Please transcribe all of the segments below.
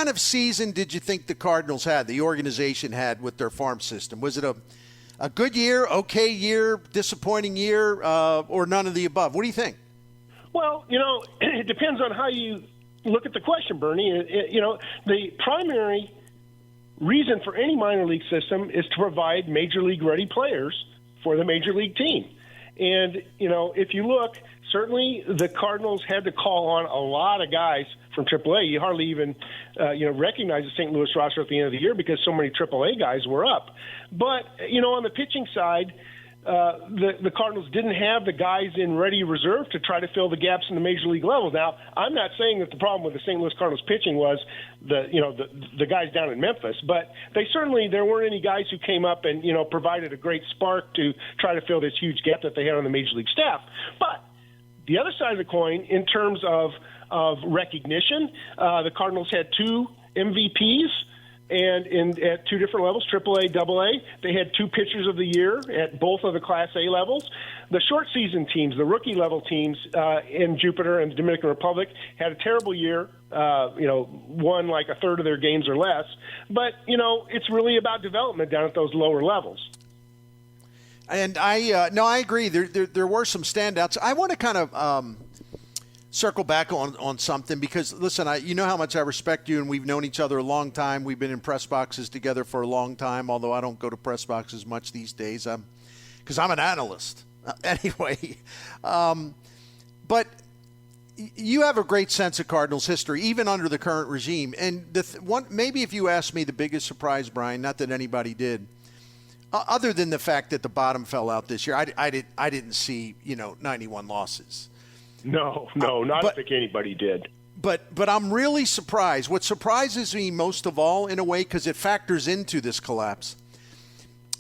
kind of season did you think the Cardinals had, the organization had with their farm system? Was it a good year, okay year, disappointing year, or none of the above? What do you think? Well, it depends on how you look at the question, Bernie. The primary reason for any minor league system is to provide major league ready players for the major league team. And, if you look, certainly the Cardinals had to call on a lot of guys from AAA. You hardly even, recognize the St. Louis roster at the end of the year because so many AAA guys were up. But, on the pitching side, the Cardinals didn't have the guys in ready reserve to try to fill the gaps in the major league levels. Now, I'm not saying that the problem with the St. Louis Cardinals pitching was the guys down in Memphis, but there weren't any guys who came up and provided a great spark to try to fill this huge gap that they had on the major league staff. But the other side of the coin, in terms of recognition, the Cardinals had 2 MVPs. And at 2 different levels, AAA, AA, they had 2 pitchers of the year at both of the Class A levels. The short season teams, the rookie level teams in Jupiter and the Dominican Republic, had a terrible year. Won like a third of their games or less. But it's really about development down at those lower levels. And I agree. There were some standouts. I want to kind of circle back on something because, listen, you know how much I respect you, and we've known each other a long time. We've been in press boxes together for a long time, although I don't go to press boxes much these days because I'm an analyst. Anyway, but you have a great sense of Cardinals history, even under the current regime. And maybe if you asked me the biggest surprise, Brian, not that anybody did, other than the fact that the bottom fell out this year, I didn't see 91 losses. No, I think anybody did. But I'm really surprised. What surprises me most of all, in a way, because it factors into this collapse,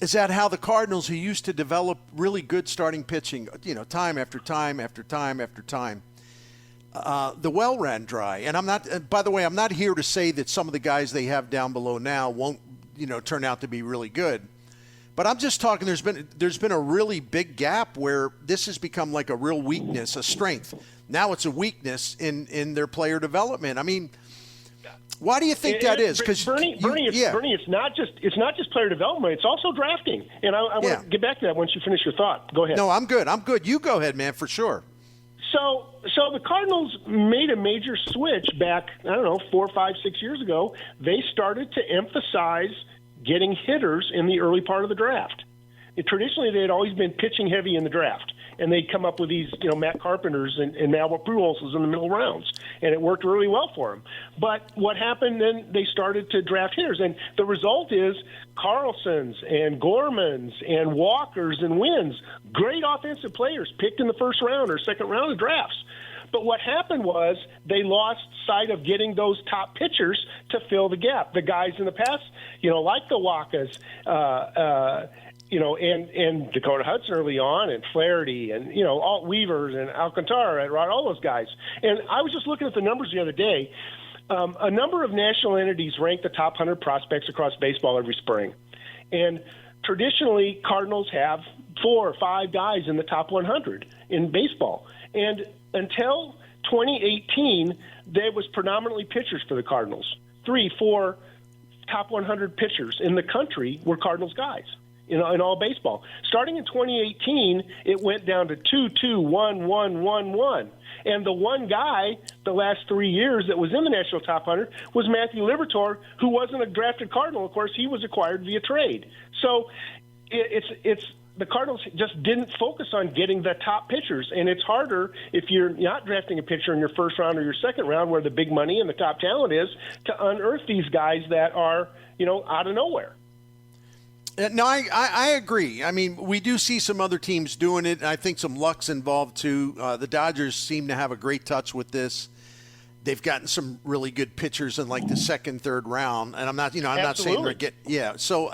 is that how the Cardinals, who used to develop really good starting pitching, time after time after time after time, the well ran dry. And I'm not. By the way, I'm not here to say that some of the guys they have down below now won't, turn out to be really good. But I'm just talking, there's been a really big gap where this has become like a real weakness, a strength. Now it's a weakness in their player development. I mean, why do you think that is? Because Bernie, it's not just player development. It's also drafting. And I want to get back to that once you finish your thought. Go ahead. No, I'm good. You go ahead, man, for sure. So the Cardinals made a major switch back, 4, 5, 6 years ago. They started to emphasize getting hitters in the early part of the draft. Traditionally, they had always been pitching heavy in the draft, and they'd come up with these, Matt Carpenters and Albert Pujols in the middle rounds, and it worked really well for them. But what happened then? They started to draft hitters, and the result is Carlsons and Gormans and Walkers and Wins, great offensive players picked in the first round or second round of drafts. But what happened was they lost sight of getting those top pitchers to fill the gap. The guys in the past, like the Wakas, and Dakota Hudson early on, and Flaherty, and Alt Weavers and Alcantara, right, all those guys. And I was just looking at the numbers the other day. A number of national entities rank the top 100 prospects across baseball every spring, and traditionally Cardinals have 4 or 5 guys in the top 100 in baseball. And until 2018, there was predominantly pitchers for the Cardinals. 3, 4 top 100 pitchers in the country were Cardinals guys in all baseball. Starting in 2018, it went down to 2, 2, 1, 1, 1, 1. And the one guy the last 3 years that was in the national top 100 was Matthew Liberatore, who wasn't a drafted Cardinal. Of course, he was acquired via trade. So it's the Cardinals just didn't focus on getting the top pitchers, and it's harder if you're not drafting a pitcher in your first round or your second round, where the big money and the top talent is, to unearth these guys that are, out of nowhere. No, I agree. I mean, we do see some other teams doing it, and I think some luck's involved too. The Dodgers seem to have a great touch with this. They've gotten some really good pitchers in like the second, third round, and I'm not saying they're So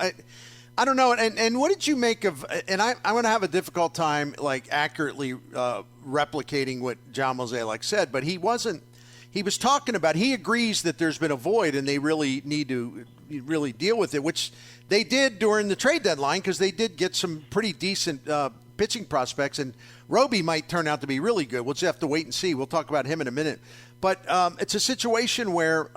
I don't know. And what did you make of? And I'm going to have a difficult time like accurately replicating what John Mozeliak said, but he wasn't. He was talking about. He agrees that there's been a void, and they really need to really deal with it, which they did during the trade deadline because they did get some pretty decent pitching prospects, and Roby might turn out to be really good. We'll just have to wait and see. We'll talk about him in a minute. But it's a situation where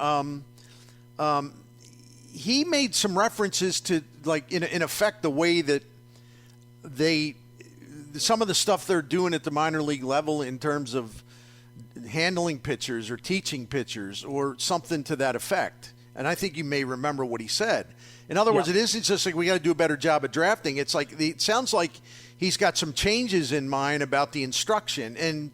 he made some references to, like, in effect, the way that some of the stuff they're doing at the minor league level in terms of handling pitchers or teaching pitchers or something to that effect. And I think you may remember what he said. In other words, it isn't just like we got to do a better job of drafting. It's like it sounds like he's got some changes in mind about the instruction. And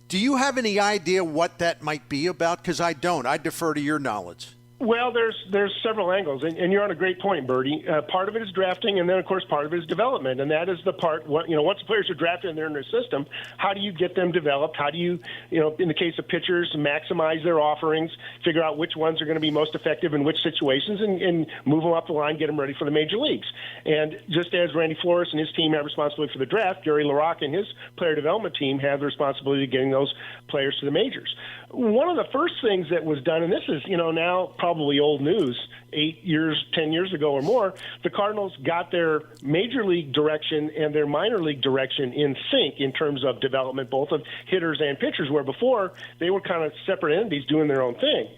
do you have any idea what that might be about? Because I don't. I defer to your knowledge. Well, there's several angles, and you're on a great point, Bertie. Part of it is drafting, and then, of course, part of it is development, and that is the part, once the players are drafted and they're in their system, how do you get them developed? How do you, in the case of pitchers, maximize their offerings, figure out which ones are going to be most effective in which situations, and move them up the line, get them ready for the major leagues. And just as Randy Flores and his team have responsibility for the draft, Gary LaRocque and his player development team have the responsibility of getting those players to the majors. One of the first things that was done, and this is, now probably old news, 8 years, 10 years ago or more, the Cardinals got their major league direction and their minor league direction in sync in terms of development, both of hitters and pitchers, where before they were kind of separate entities doing their own thing.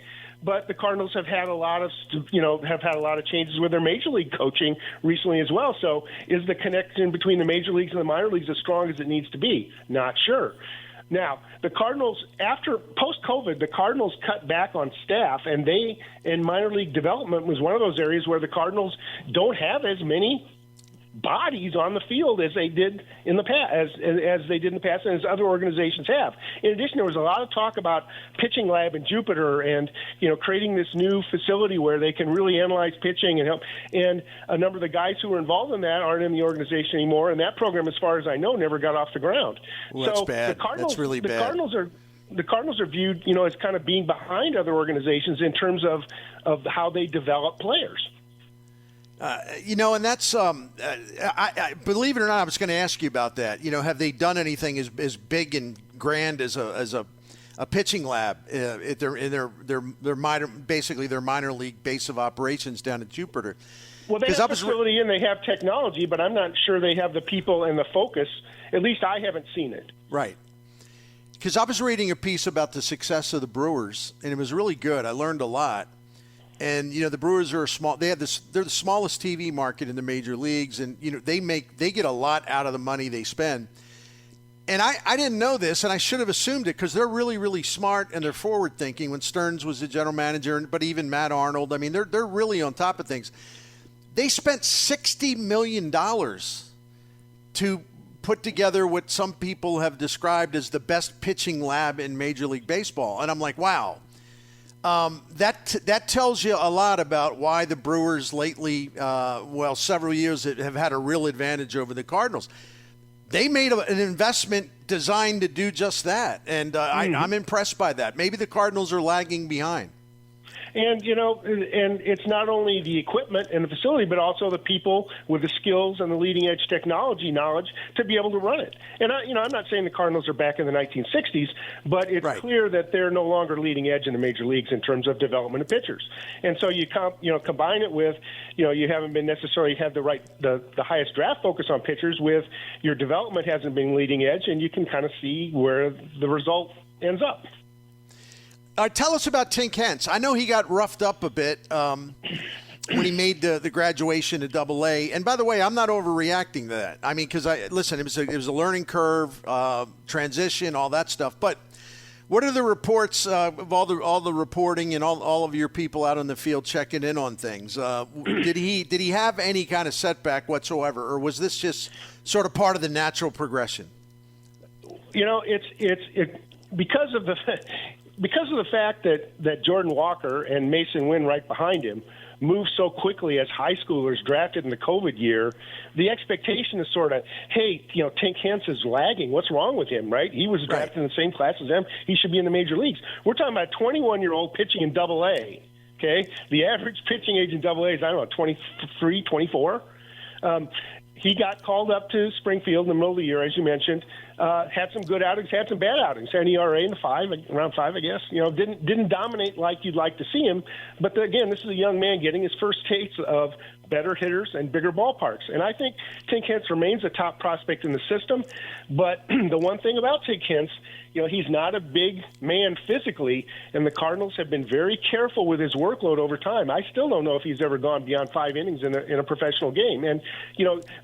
But the Cardinals have had a lot of changes with their major league coaching recently as well. So is the connection between the major leagues and the minor leagues as strong as it needs to be? Not sure. Now, the Cardinals, after post-COVID, the Cardinals cut back on staff, and minor league development was one of those areas where the Cardinals don't have as many bodies on the field as they did in the past, as they did in the past, and as other organizations have. In addition, there was a lot of talk about pitching lab in Jupiter, and creating this new facility where they can really analyze pitching and help. And a number of the guys who were involved in that aren't in the organization anymore, and that program, as far as I know, never got off the ground. Well, that's bad. That's really bad. The Cardinals are viewed, as kind of being behind other organizations in terms of how they develop players. And that's I believe it or not, I was going to ask you about that. Have they done anything as big and grand as a pitching lab in their minor league base of operations down in Jupiter? Well, they have a facility and they have technology, but I'm not sure they have the people and the focus. At least I haven't seen it. Right. Because I was reading a piece about the success of the Brewers, and it was really good. I learned a lot. And the Brewers are they're the smallest TV market in the major leagues, and they get a lot out of the money they spend. And I didn't know this, and I should have assumed it, because they're really, really smart and they're forward thinking. When Stearns was the general manager, but even Matt Arnold, I mean, they're really on top of things. They spent $60 million to put together what some people have described as the best pitching lab in Major League Baseball, and I'm like, wow. That tells you a lot about why the Brewers lately, several years, have had a real advantage over the Cardinals. They made an investment designed to do just that, and I'm impressed by that. Maybe the Cardinals are lagging behind. And, and it's not only the equipment and the facility, but also the people with the skills and the leading edge technology knowledge to be able to run it. And, I'm not saying the Cardinals are back in the 1960s, but it's clear that they're no longer leading edge in the major leagues in terms of development of pitchers. And so you combine it with, you haven't been necessarily had the highest draft focus on pitchers with your development hasn't been leading edge, and you can kind of see where the result ends up. Tell us about Tink Hence. I know he got roughed up a bit when he made the graduation to AA. And by the way, I'm not overreacting to that. I mean, because it was a learning curve, transition, all that stuff. But what are the reports of all the reporting and all of your people out on the field checking in on things? Did he have any kind of setback whatsoever, or was this just sort of part of the natural progression? It's because of the fact that Jordan Walker and Mason Wynn right behind him moved so quickly as high schoolers drafted in the COVID year, the expectation is sort of, hey, Tink Hence is lagging. What's wrong with him, right? He was drafted in the same class as them. He should be in the major leagues. We're talking about a 21-year-old pitching in AA, okay? The average pitching age in AA is, 23, 24. He got called up to Springfield in the middle of the year, as you mentioned. had some good outings, had some bad outings. An ERA in the around 5, I guess. Didn't dominate like you'd like to see him. But again, this is a young man getting his first taste of better hitters and bigger ballparks. And I think Tink Hence remains a top prospect in the system. But the one thing about Tink Hence, he's not a big man physically, and the Cardinals have been very careful with his workload over time. I still don't know if he's ever gone beyond 5 innings in a professional game. And,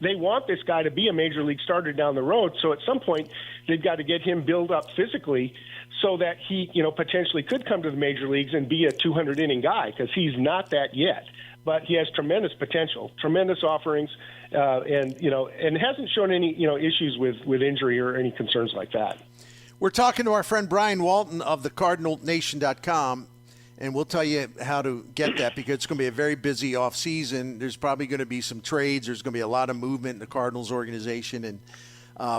they want this guy to be a major league starter down the road, so at some point they've got to get him built up physically so that he, potentially could come to the major leagues and be a 200-inning guy, because he's not that yet. But he has tremendous potential, tremendous offerings, and hasn't shown any, issues with injury or any concerns like that. We're talking to our friend Brian Walton of the CardinalNation.com, and we'll tell you how to get that, because it's going to be a very busy offseason. There's probably going to be some trades. There's going to be a lot of movement in the Cardinals organization, and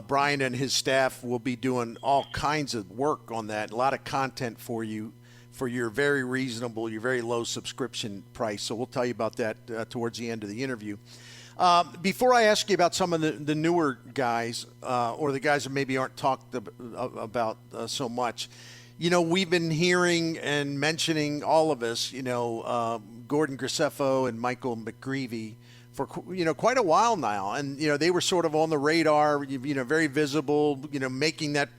Brian and his staff will be doing all kinds of work on that, a lot of content for you for your very reasonable, your very low subscription price. So we'll tell you about that towards the end of the interview. Before I ask you about some of the newer guys, or the guys that maybe aren't talked about so much, we've been hearing and mentioning, all of us, Gordon Graceffo and Michael McGreevy for, quite a while now. And, they were sort of on the radar, very visible, making that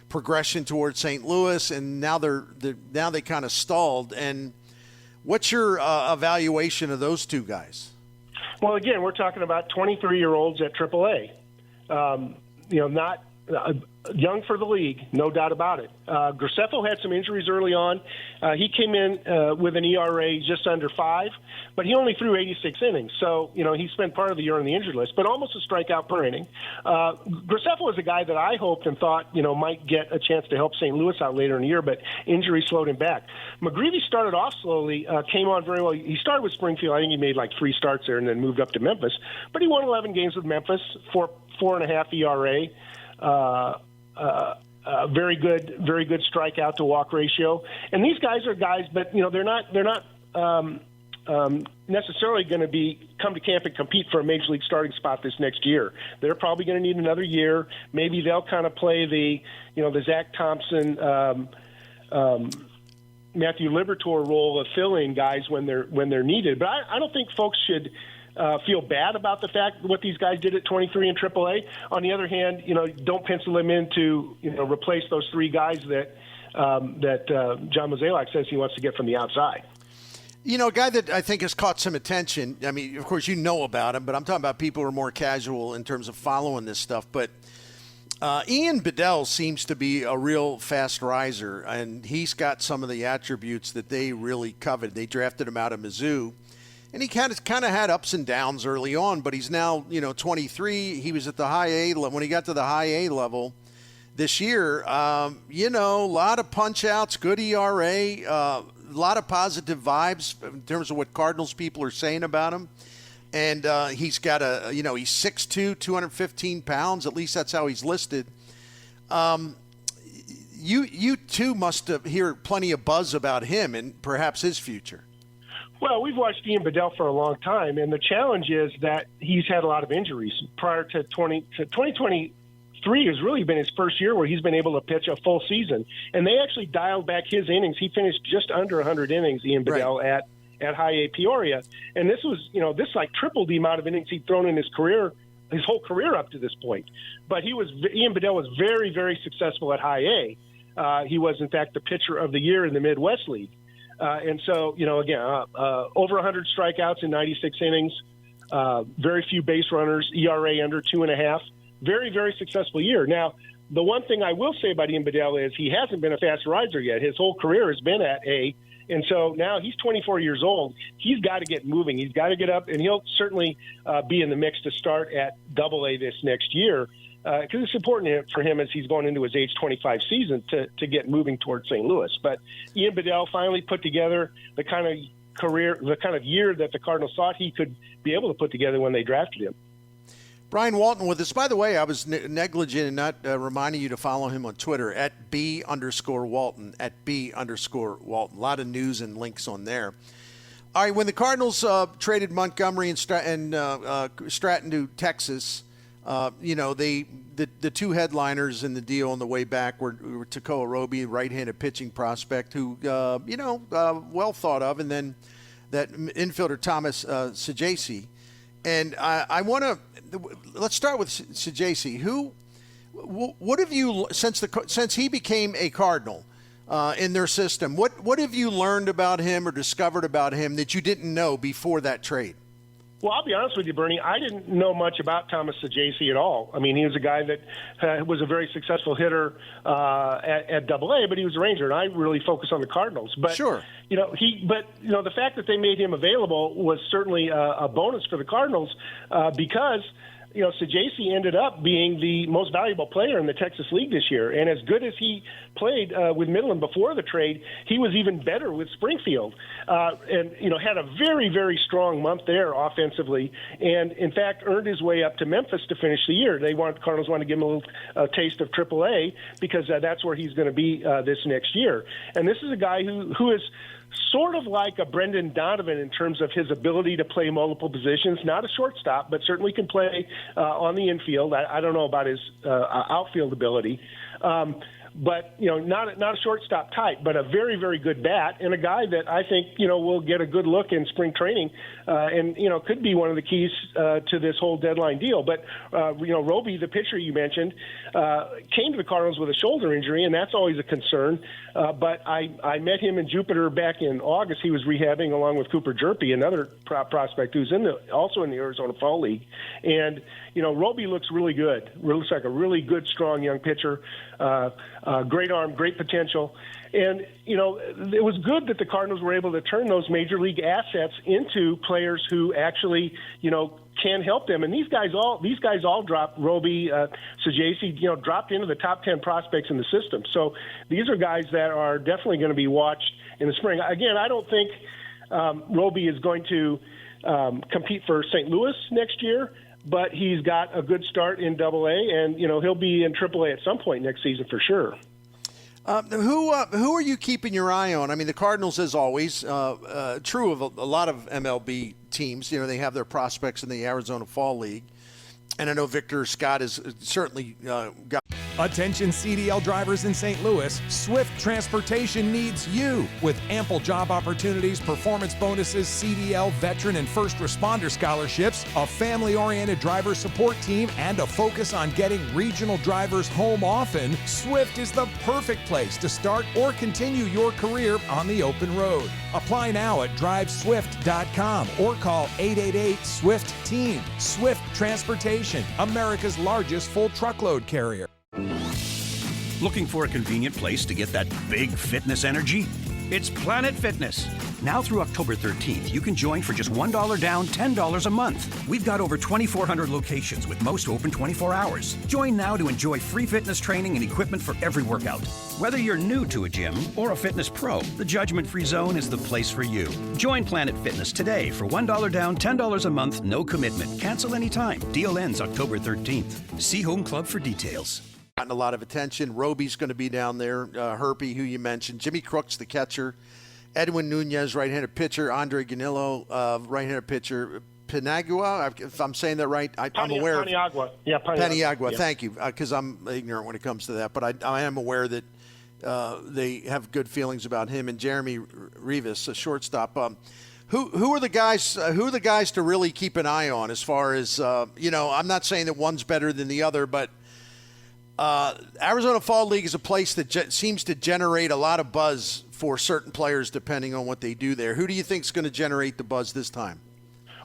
progression towards St. Louis, and now they kind of stalled. And what's your evaluation of those two guys? Well, again, we're talking about 23-year-olds at AAA. Not young for the league, no doubt about it. Graceffo had some injuries early on. He came in with an ERA just under 5, but he only threw 86 innings. So, he spent part of the year on the injured list, but almost a strikeout per inning. Graceffo was a guy that I hoped and thought, might get a chance to help St. Louis out later in the year, but injury slowed him back. McGreevy started off slowly, came on very well. He started with Springfield. I think he made like 3 starts there and then moved up to Memphis. But he won 11 games with Memphis, 4.5 ERA. Very good strikeout to walk ratio. And these guys are guys, but they're not necessarily going to come to camp and compete for a major league starting spot this next year. They're probably going to need another year. Maybe they'll kind of play the Zach Thompson, Matthew Liberatore role of fill-in guys when they're needed. But I don't think folks should feel bad about the fact what these guys did at 23 in AAA. On the other hand, don't pencil them in to replace those 3 guys that John Mozeliak says he wants to get from the outside. A guy that I think has caught some attention. I mean, of course, about him, but I'm talking about people who are more casual in terms of following this stuff. But Ian Bedell seems to be a real fast riser, and he's got some of the attributes that they really coveted. They drafted him out of Mizzou. And he kind of had ups and downs early on, but he's now, 23. He was at the high A level. When he got to the high A level this year, a lot of punch outs, good ERA, a lot of positive vibes in terms of what Cardinals people are saying about him. And he's got he's 6'2", 215 pounds. At least that's how he's listed. You too must have heard plenty of buzz about him and perhaps his future. Well, we've watched Ian Bedell for a long time, and the challenge is that he's had a lot of injuries. Prior to 2023 has really been his first year where he's been able to pitch a full season. And they actually dialed back his innings. He finished just under 100 innings, Ian Bedell, right, at High A Peoria. And this was, this like tripled the amount of innings he'd thrown in his whole career up to this point. But Ian Bedell was very, very successful at High A. He was, in fact, the pitcher of the year in the Midwest League. And so, again, over 100 strikeouts in 96 innings, very few base runners, ERA under 2.5. Very, very successful year. Now, the one thing I will say about Ian Bedell is he hasn't been a fast riser yet. His whole career has been at A. And so now he's 24 years old. He's got to get moving. He's got to get up, and he'll certainly be in the mix to start at AA this next year. Because it's important for him as he's going into his age 25 season to get moving towards St. Louis. But Ian Bedell finally put together the kind of year that the Cardinals thought he could be able to put together when they drafted him. Brian Walton with us. By the way, I was negligent in not reminding you to follow him on Twitter at @B_Walton, at @B_Walton. A lot of news and links on there. All right, when the Cardinals traded Montgomery and Stratton to Texas, The two headliners in the deal on the way back were Tekoa Roby, right-handed pitching prospect, who well thought of, and then that infielder Thomas Sajasi. And I want to let's start with Sajasi. What have you since he became a Cardinal in their system? What have you learned about him or discovered about him that you didn't know before that trade? Well, I'll be honest with you, Bernie. I didn't know much about Thomas Sajasi at all. I mean, he was a guy that was a very successful hitter at AA, but he was a Ranger, and I really focus on the Cardinals. But sure, the fact that they made him available was certainly a bonus for the Cardinals because Sajasi ended up being the most valuable player in the Texas League this year. And as good as he played with Midland before the trade, he was even better with Springfield. And had a very, very strong month there offensively. And, in fact, earned his way up to Memphis to finish the year. Cardinals wanted to give him a little taste of AAA because that's where he's going to be this next year. And this is a guy who is sort of like a Brendan Donovan in terms of his ability to play multiple positions. Not a shortstop, but certainly can play on the infield. I don't know about his outfield ability. But not a shortstop type, but a very, very good bat, and a guy that I think will get a good look in spring training, and could be one of the keys to this whole deadline deal. But Roby, the pitcher you mentioned, came to the Cardinals with a shoulder injury, and that's always a concern. But I met him in Jupiter back in August. He was rehabbing along with Cooper Jerpy, another prospect who's also in the Arizona Fall League, and Roby looks really good. Looks like a really good, strong young pitcher. Great arm, great potential. And, it was good that the Cardinals were able to turn those major league assets into players who actually, can help them. And these guys all dropped. Roby, Sajasi, dropped into the top 10 prospects in the system. So these are guys that are definitely going to be watched in the spring. Again, I don't think Roby is going to compete for St. Louis next year, but he's got a good start in AA, and he'll be in AAA at some point next season for sure. Who are you keeping your eye on? I mean, the Cardinals, as always, true of a lot of MLB teams. They have their prospects in the Arizona Fall League, and I know Victor Scott has certainly got. Attention CDL drivers in St. Louis, Swift Transportation needs you. With ample job opportunities, performance bonuses, CDL, veteran, and first responder scholarships, a family-oriented driver support team, and a focus on getting regional drivers home often, Swift is the perfect place to start or continue your career on the open road. Apply now at driveswift.com or call 888-SWIFT-TEAM. Swift Transportation, America's largest full truckload carrier. Looking for a convenient place to get that big fitness energy? It's Planet Fitness. Now through October 13th, you can join for just $1 down, $10 a month. We've got over 2,400 locations with most open 24 hours. Join now to enjoy free fitness training and equipment for every workout. Whether you're new to a gym or a fitness pro, the Judgment-Free Zone is the place for you. Join Planet Fitness today for $1 down, $10 a month, no commitment. Cancel anytime. Deal ends October 13th. See Home Club for details. Gotten a lot of attention. Roby's going to be down there. Herpy, who you mentioned. Jimmy Crooks, the catcher. Edwin Nunez, right-handed pitcher. Andre Ganillo, right-handed pitcher. Paniagua, if I'm saying that right, I'm aware. Paniagua. Yeah, Paniagua. Yeah. Thank you, because I'm ignorant when it comes to that. But I am aware that they have good feelings about him and Jeremy Rivas, a shortstop. Who are the guys? Who are the guys to really keep an eye on? As far as I'm not saying that one's better than the other, but Arizona Fall League is a place that seems to generate a lot of buzz for certain players depending on what they do there. Who do you think is going to generate the buzz this time?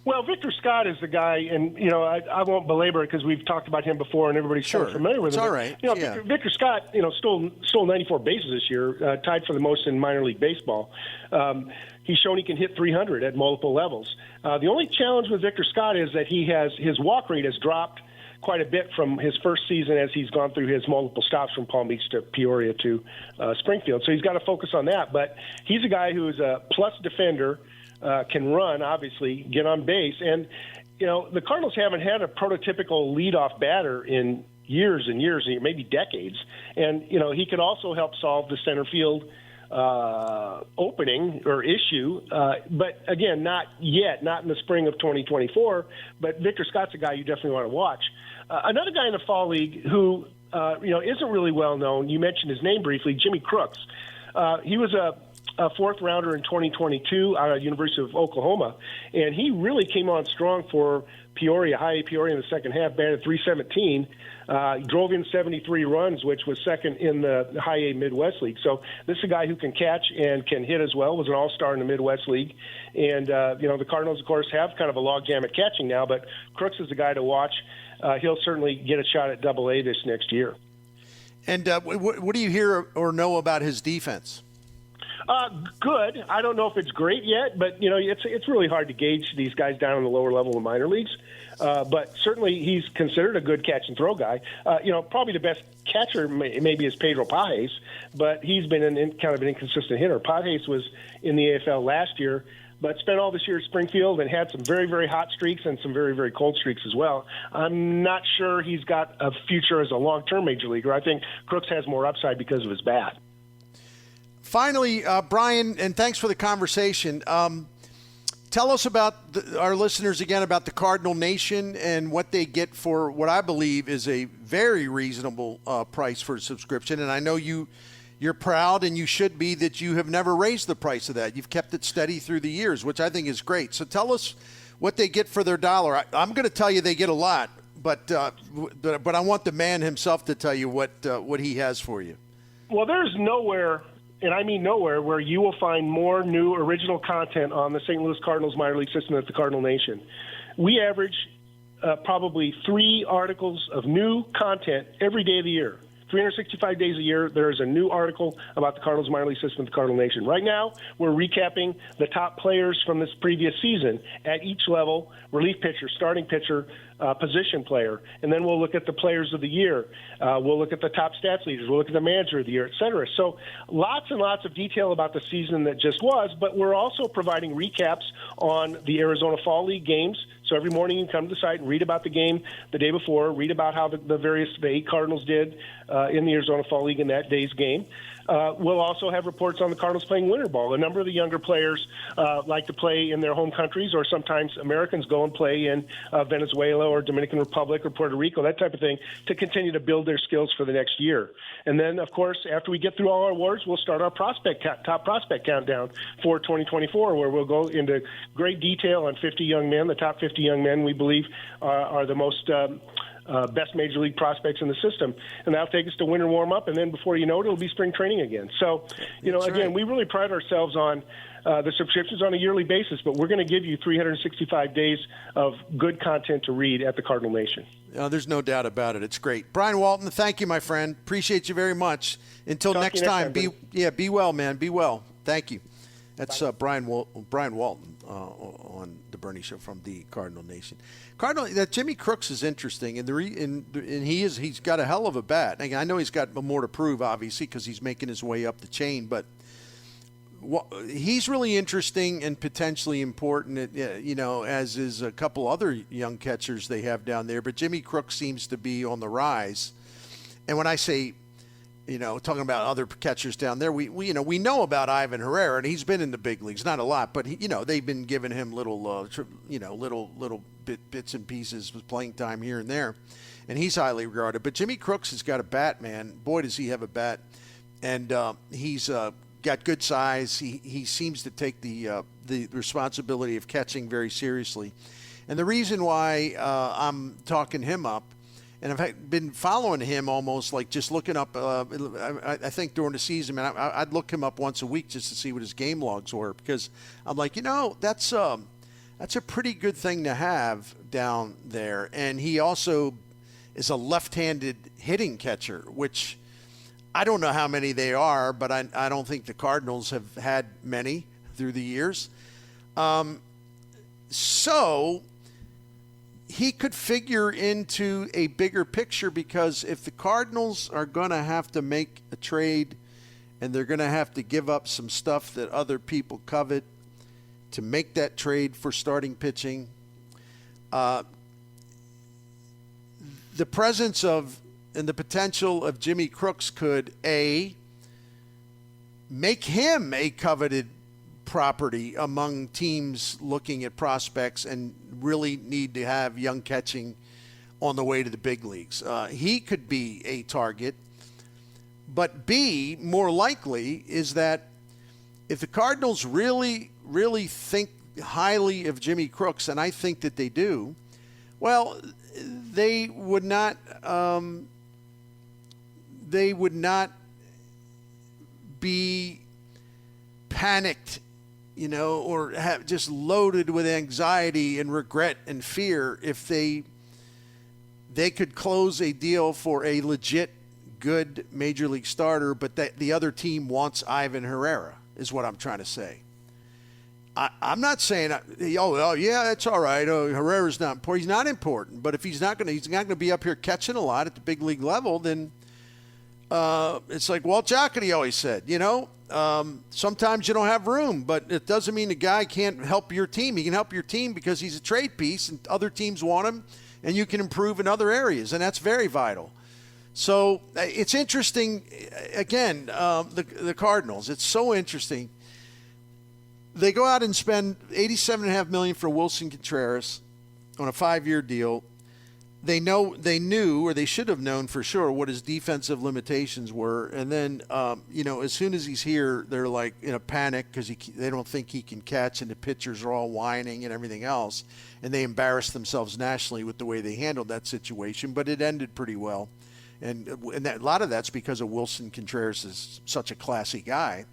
Well, Victor Scott is the guy, and I won't belabor it because we've talked about him before, and everybody's sure. familiar with him. It's all right. Yeah. Victor Scott, stole 94 bases this year, tied for the most in minor league baseball. He's shown he can hit 300 at multiple levels. The only challenge with Victor Scott is that his walk rate has dropped quite a bit from his first season as he's gone through his multiple stops from Palm Beach to Peoria to Springfield. So he's got to focus on that. But he's a guy who is a plus defender, can run, obviously, get on base. And, the Cardinals haven't had a prototypical leadoff batter in years and years, maybe decades. And, he could also help solve the center field opening or issue, but again, not yet, not in the spring of 2024. But Victor Scott's a guy you definitely want to watch. Another guy in the fall league who isn't really well known. You mentioned his name briefly, Jimmy Crooks. He was a fourth rounder in 2022 out of the University of Oklahoma, and he really came on strong for Peoria, high Peoria in the second half, batted .317, drove in 73 runs, which was second in the high A Midwest League. So this is a guy who can catch and can hit as well, was an all-star in the Midwest League. And, the Cardinals, of course, have kind of a logjam at catching now, but Crooks is a guy to watch. He'll certainly get a shot at Double-A this next year. And what do you hear or know about his defense? Good. I don't know if it's great yet, but it's really hard to gauge these guys down in the lower level of minor leagues. But certainly he's considered a good catch and throw guy. Probably the best catcher maybe is Pedro Pajes, but he's been kind of an inconsistent hitter. Pajes was in the AFL last year, but spent all this year at Springfield and had some very, very hot streaks and some very, very cold streaks as well. I'm not sure he's got a future as a long-term major leaguer. I think Crooks has more upside because of his bat. Finally, Brian, and thanks for the conversation. Tell us about our listeners again about the Cardinal Nation and what they get for what I believe is a very reasonable price for a subscription. And I know you're proud, and you should be, that you have never raised the price of that. You've kept it steady through the years, which I think is great. So tell us what they get for their dollar. I'm going to tell you they get a lot, but I want the man himself to tell you what he has for you. Well, there's nowhere, and I mean nowhere, where you will find more new original content on the St. Louis Cardinals minor league system at the Cardinal Nation. We average probably 3 articles of new content every day of the year. 365 days a year, there is a new article about the Cardinals minor league system at the Cardinal Nation. Right now, we're recapping the top players from this previous season at each level: relief pitcher, starting pitcher, position player. And then we'll look at the players of the year. We'll look at the top stats leaders. We'll look at the manager of the year, et cetera. So lots and lots of detail about the season that just was, but we're also providing recaps on the Arizona Fall League games. So every morning you can come to the site and read about the game the day before, read about how the 8 Cardinals did in the Arizona Fall League in that day's game. We'll also have reports on the Cardinals playing winter ball. A number of the younger players like to play in their home countries, or sometimes Americans go and play in Venezuela or Dominican Republic or Puerto Rico, that type of thing, to continue to build their skills for the next year. And then, of course, after we get through all our awards, we'll start our top prospect countdown for 2024, where we'll go into great detail on 50 young men. The top 50 young men we believe are the most best major league prospects in the system. And that'll take us to winter warm-up, and then before you know it, it'll be spring training again. So, again, we really pride ourselves on the subscriptions on a yearly basis, but we're going to give you 365 days of good content to read at the Cardinal Nation. There's no doubt about it. It's great. Brian Walton, thank you, my friend. Appreciate you very much. Until next time, be well, man. Be well. Thank you. That's Brian Walton on the Bernie Show from the Cardinal Nation. That Jimmy Crooks is interesting, and he's got a hell of a bat. I know he's got more to prove, obviously, because he's making his way up the chain, but he's really interesting and potentially important, as is a couple other young catchers they have down there. But Jimmy Crooks seems to be on the rise. And when I say, talking about other catchers down there, we know about Ivan Herrera, and he's been in the big leagues, not a lot, but they've been giving him little bits and pieces with playing time here and there, and he's highly regarded. But Jimmy Crooks has got a bat, man. Boy, does he have a bat, and he's got good size. He seems to take the responsibility of catching very seriously, and the reason why I'm talking him up. And I've been following him almost like just looking up, I think during the season, man, I'd look him up once a week just to see what his game logs were, because I'm like, that's a pretty good thing to have down there. And he also is a left-handed hitting catcher, which I don't know how many they are, but I don't think the Cardinals have had many through the years. So he could figure into a bigger picture, because if the Cardinals are going to have to make a trade and they're going to have to give up some stuff that other people covet to make that trade for starting pitching, the presence of and the potential of Jimmy Crooks could, A, make him a coveted property among teams looking at prospects and really need to have young catching on the way to the big leagues. He could be a target. But B, more likely, is that if the Cardinals really, really think highly of Jimmy Crooks, and I think that they do, well, they would not be panicked, or have just loaded with anxiety and regret and fear if they could close a deal for a legit good major league starter, but that the other team wants Ivan Herrera, is what I'm trying to say. I'm not saying, oh yeah, that's all right. Oh, Herrera's not important. He's not important. But if he's not going to be up here catching a lot at the big league level, then it's like Walt Jocketty always said, sometimes you don't have room, but it doesn't mean the guy can't help your team. He can help your team because he's a trade piece and other teams want him, and you can improve in other areas, and that's very vital. So it's interesting, again, the Cardinals. It's so interesting. They go out and spend $87.5 million for Wilson Contreras on a 5-year deal. They knew, or they should have known for sure, what his defensive limitations were. And then, as soon as he's here, they're like in a panic because they don't think he can catch, and the pitchers are all whining and everything else. And they embarrassed themselves nationally with the way they handled that situation. But it ended pretty well. And a lot of that's because of Wilson Contreras is such a classy guy.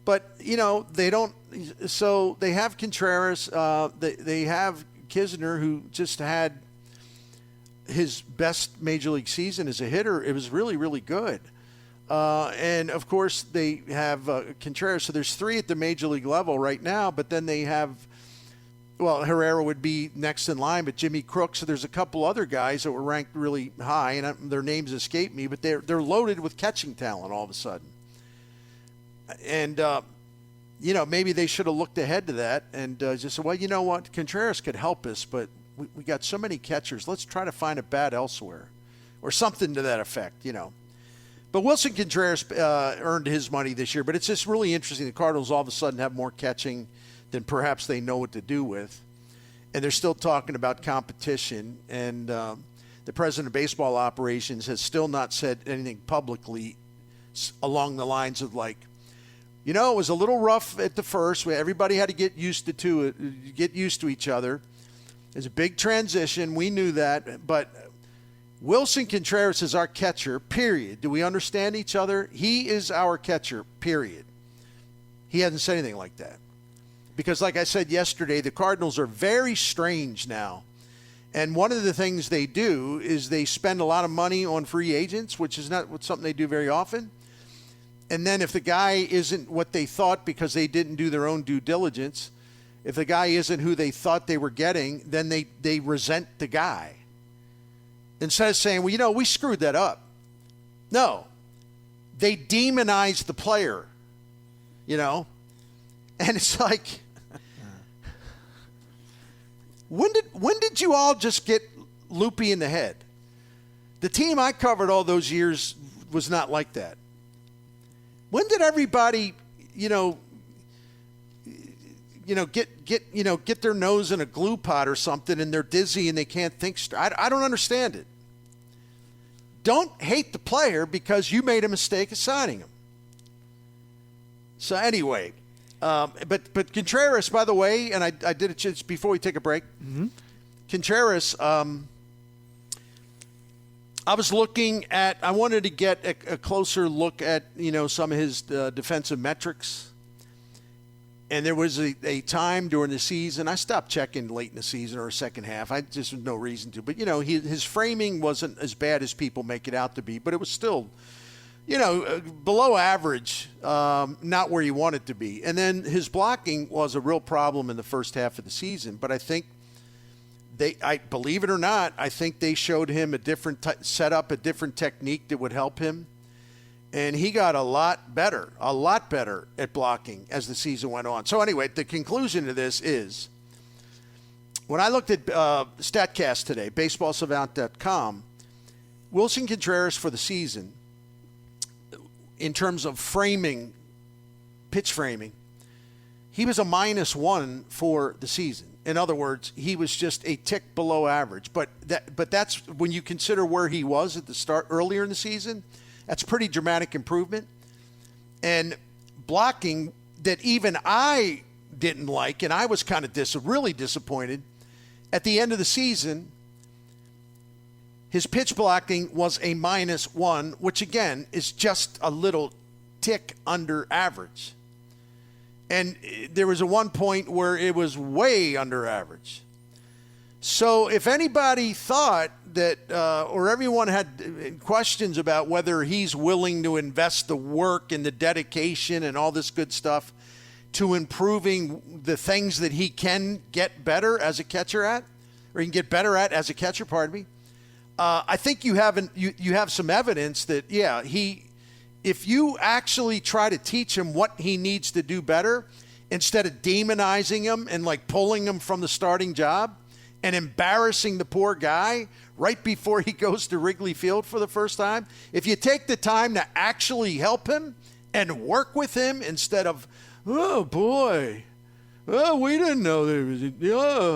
But, they don't – so they have Contreras. They have Kisner, who just had his best major league season as a hitter. It was really, really good. And, of course, they have Contreras. So there's 3 at the major league level right now. But then they have – well, Herrera would be next in line, but Jimmy Crooks. So there's a couple other guys that were ranked really high, and their names escape me. But they're loaded with catching talent all of a sudden. And, maybe they should have looked ahead to that and just said, well, you know what? Contreras could help us, but we got so many catchers. Let's try to find a bat elsewhere or something to that effect, But Wilson Contreras earned his money this year, but it's just really interesting. The Cardinals all of a sudden have more catching than perhaps they know what to do with. And they're still talking about competition. And the president of baseball operations has still not said anything publicly along the lines of like, it was a little rough at the first. Everybody had to get used to each other. There's a big transition. We knew that. But Wilson Contreras is our catcher, period. Do we understand each other? He is our catcher, period. He hasn't said anything like that. Because like I said yesterday, the Cardinals are very strange now. And one of the things they do is they spend a lot of money on free agents, which is not something they do very often. And then if the guy isn't what they thought because they didn't do their own due diligence, if the guy isn't who they thought they were getting, then they resent the guy. Instead of saying, well, we screwed that up. No. They demonize the player, And it's like, when did you all just get loopy in the head? The team I covered all those years was not like that. When did everybody, get their nose in a glue pot or something and they're dizzy and they can't think straight? I don't understand it. Don't hate the player because you made a mistake of signing him. So anyway, but Contreras, by the way, and I did it just before we take a break. Mm-hmm. Contreras, I was looking at, I wanted to get a closer look at, some of his defensive metrics. And there was a time during the season, I stopped checking late in the season or second half. I just no reason to. But, his framing wasn't as bad as people make it out to be. But it was still, below average, not where you want it to be. And then his blocking was a real problem in the first half of the season. But I think I believe it or not, I think they showed him a different setup, a different technique that would help him. And he got a lot better at blocking as the season went on. So anyway, the conclusion to this is, when I looked at StatCast today, baseballsavant.com, Wilson Contreras for the season, in terms of framing pitch framing, he was a -1 for the season. In other words, he was just a tick below average. But that's when you consider where he was at the start earlier in the season. That's pretty dramatic improvement. And blocking that even I didn't like, and I was kind of really disappointed. At the end of the season, his pitch blocking was a -1, which again is just a little tick under average. And there was a one point where it was way under average. So if anybody thought that, or everyone had questions about whether he's willing to invest the work and the dedication and all this good stuff to improving the things that he can get better as a catcher at, or he can get better at as a catcher, pardon me, I think you have some evidence that, yeah, if you actually try to teach him what he needs to do better, instead of demonizing him and like pulling him from the starting job and embarrassing the poor guy right before he goes to Wrigley Field for the first time, if you take the time to actually help him and work with him instead of, oh boy, oh, we didn't know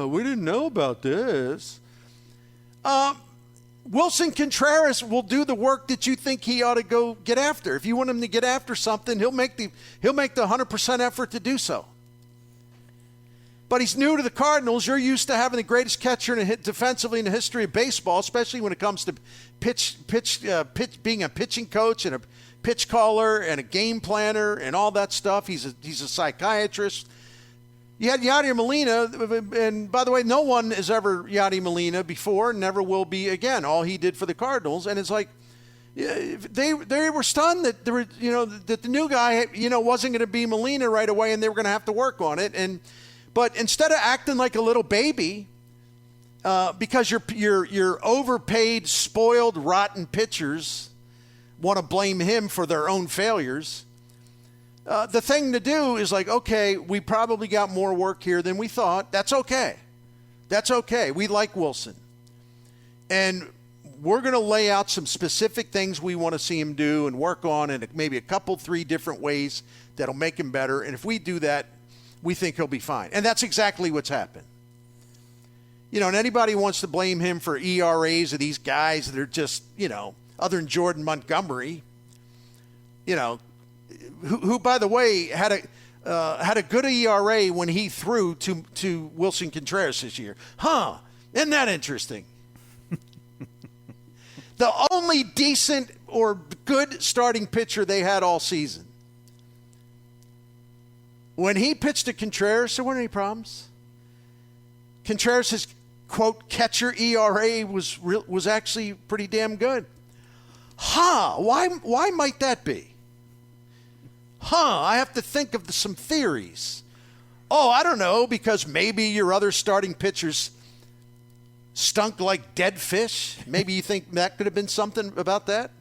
we didn't know about this. Wilson Contreras will do the work that you think he ought to go get after. If you want him to get after something, he'll make the 100% effort to do so. But he's new to the Cardinals. You're used to having the greatest catcher defensively in the history of baseball, especially when it comes to being a pitching coach and a pitch caller and a game planner and all that stuff. He's a psychiatrist. You had Yadier Molina, and by the way, no one has ever Yadier Molina before, never will be again. All he did for the Cardinals, and it's like they were stunned that that the new guy wasn't going to be Molina right away, and they were going to have to work on it. But instead of acting like a little baby, because your overpaid, spoiled, rotten pitchers want to blame him for their own failures. The thing to do is like, okay, we probably got more work here than we thought. That's okay. That's okay. We like Wilson. And we're going to lay out some specific things we want to see him do and work on in maybe a couple, 3 different ways that'll make him better. And if we do that, we think he'll be fine. And that's exactly what's happened. And anybody wants to blame him for ERAs of these guys that are just, other than Jordan Montgomery, who, by the way, had a good ERA when he threw to Wilson Contreras this year. Huh? Isn't that interesting? The only decent or good starting pitcher they had all season. When he pitched to Contreras, there weren't any problems. Contreras' quote catcher ERA was actually pretty damn good. Huh? Why might that be? I have to think of some theories. Oh, I don't know, because maybe your other starting pitchers stunk like dead fish. Maybe you think that could have been something about that?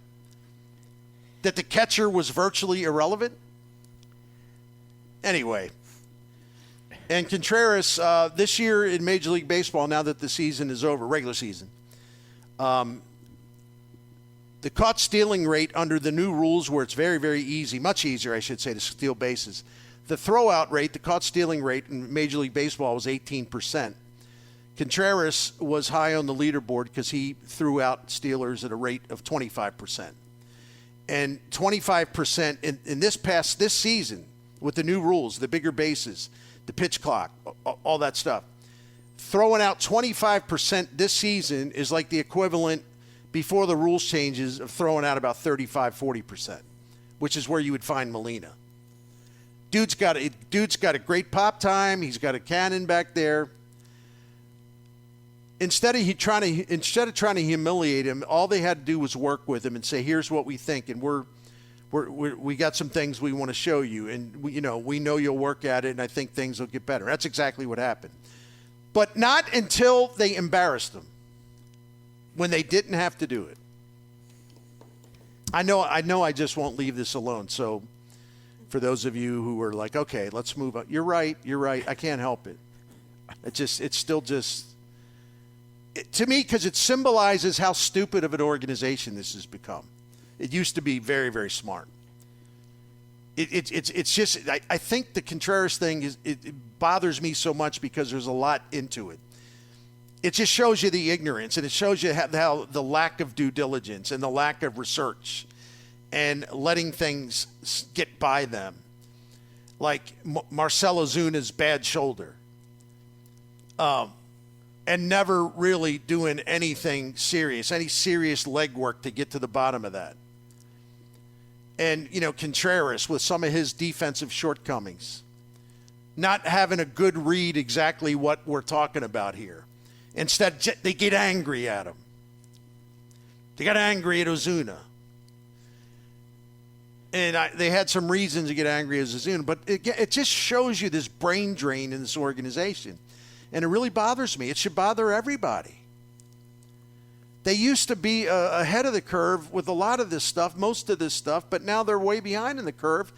That the catcher was virtually irrelevant? Anyway. And Contreras, this year in Major League Baseball, now that the season is over, regular season, the caught stealing rate under the new rules where it's very, very easy, much easier, I should say, to steal bases. The throwout rate, the caught stealing rate in Major League Baseball was 18%. Contreras was high on the leaderboard because he threw out stealers at a rate of 25%. And 25% in this season with the new rules, the bigger bases, the pitch clock, all that stuff. Throwing out 25% this season is like the equivalent before the rules changes of throwing out about 35-40%, which is where you would find Molina. Dude's got a great pop time. He's got a cannon back there. Instead of trying to humiliate him, all they had to do was work with him and say, "Here's what we think, and we got some things we want to show you, and we know you'll work at it, and I think things will get better." That's exactly what happened, but not until they embarrassed him. When they didn't have to do it. I know I just won't leave this alone. So for those of you who are like, okay, let's move on. You're right. I can't help it. It's still to me, because it symbolizes how stupid of an organization this has become. It used to be very, very smart. It's just I think the Contreras thing it bothers me so much because there's a lot into it. It just shows you the ignorance, and it shows you how the lack of due diligence and the lack of research and letting things get by them. Like Marcell Ozuna's bad shoulder. And never really doing anything serious, any serious legwork to get to the bottom of that. And, Contreras with some of his defensive shortcomings, not having a good read exactly what we're talking about here. Instead, they get angry at him. They got angry at Ozuna. And they had some reasons to get angry at Ozuna, but it just shows you this brain drain in this organization. And it really bothers me. It should bother everybody. They used to be ahead of the curve with a lot of this stuff, most of this stuff, but now they're way behind in the curve,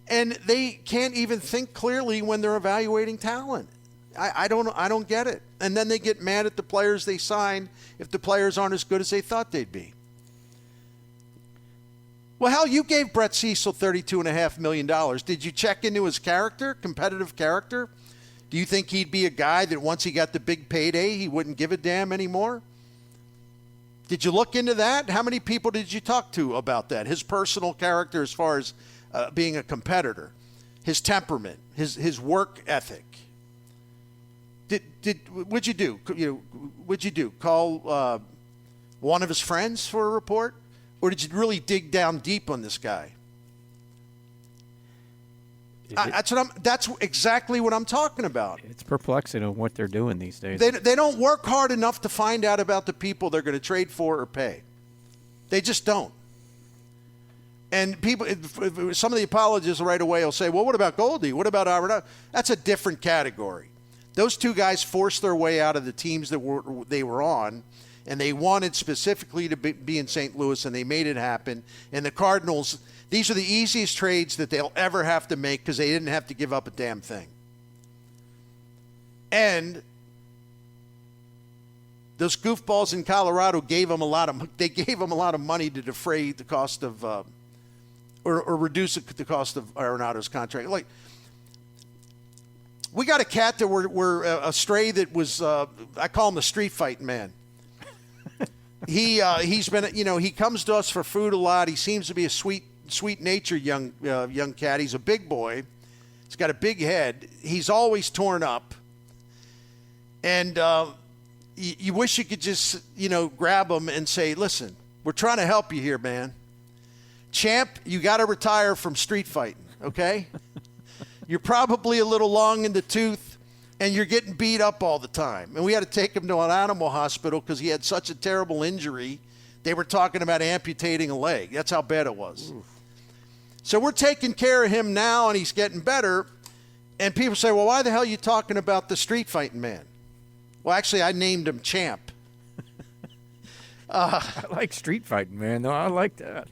and they can't even think clearly when they're evaluating talent. I don't get it. And then they get mad at the players they sign if the players aren't as good as they thought they'd be. Well, hell, you gave Brett Cecil $32.5 million. Did you check into his character, competitive character? Do you think he'd be a guy that once he got the big payday, he wouldn't give a damn anymore? Did you look into that? How many people did you talk to about that? His personal character as far as being a competitor, his temperament, his work ethic. What'd you do? What'd you do? Call one of his friends for a report? Or did you really dig down deep on this guy? That's exactly what I'm talking about. It's perplexing on what they're doing these days. They don't work hard enough to find out about the people they're going to trade for or pay. They just don't. And people, some of the apologists right away will say, well, what about Goldie? What about Aaron? That's a different category. Those two guys forced their way out of the teams that they were on, and they wanted specifically to be in St. Louis, and they made it happen. And the Cardinals, these are the easiest trades that they'll ever have to make because they didn't have to give up a damn thing. And those goofballs in Colorado gave them a lot of money to defray the cost of or reduce the cost of Arenado's contract. Like, we got a cat that we're a stray that was I call him the street fighting man. He's been, he comes to us for food a lot. He seems to be a sweet-natured young cat. He's a big boy. He's got a big head. He's always torn up. And you wish you could just, grab him and say, listen, we're trying to help you here, man. Champ, you got to retire from street fighting, okay? You're probably a little long in the tooth, and you're getting beat up all the time. And we had to take him to an animal hospital because he had such a terrible injury. They were talking about amputating a leg. That's how bad it was. Oof. So we're taking care of him now, and he's getting better. And people say, well, why the hell are you talking about the street fighting man? Well, actually, I named him Champ. I like street fighting man, though. I like that.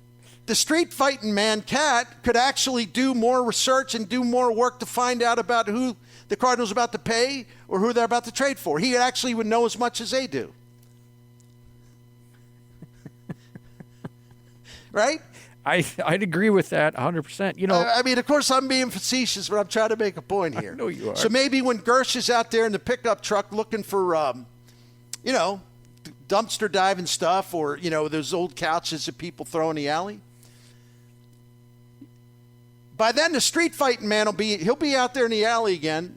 The street fighting man cat could actually do more research and do more work to find out about who the Cardinals are about to pay or who they're about to trade for. He actually would know as much as they do. Right? I'd agree with that 100%. I mean, of course, I'm being facetious, but I'm trying to make a point here. I know you are. So maybe when Gersh is out there in the pickup truck looking for, dumpster diving stuff or, those old couches that people throw in the alley, by then the street fighting man he'll be out there in the alley again,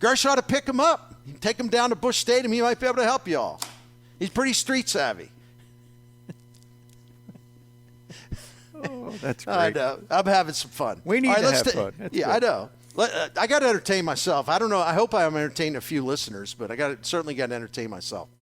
Gersh ought to pick him up. Take him down to Busch Stadium. He might be able to help you all. He's pretty street savvy. Oh, that's great. I know. I'm having some fun. We need to have fun. That's good. I know. I got to entertain myself. I don't know. I hope I'm entertaining a few listeners, but I certainly got to entertain myself.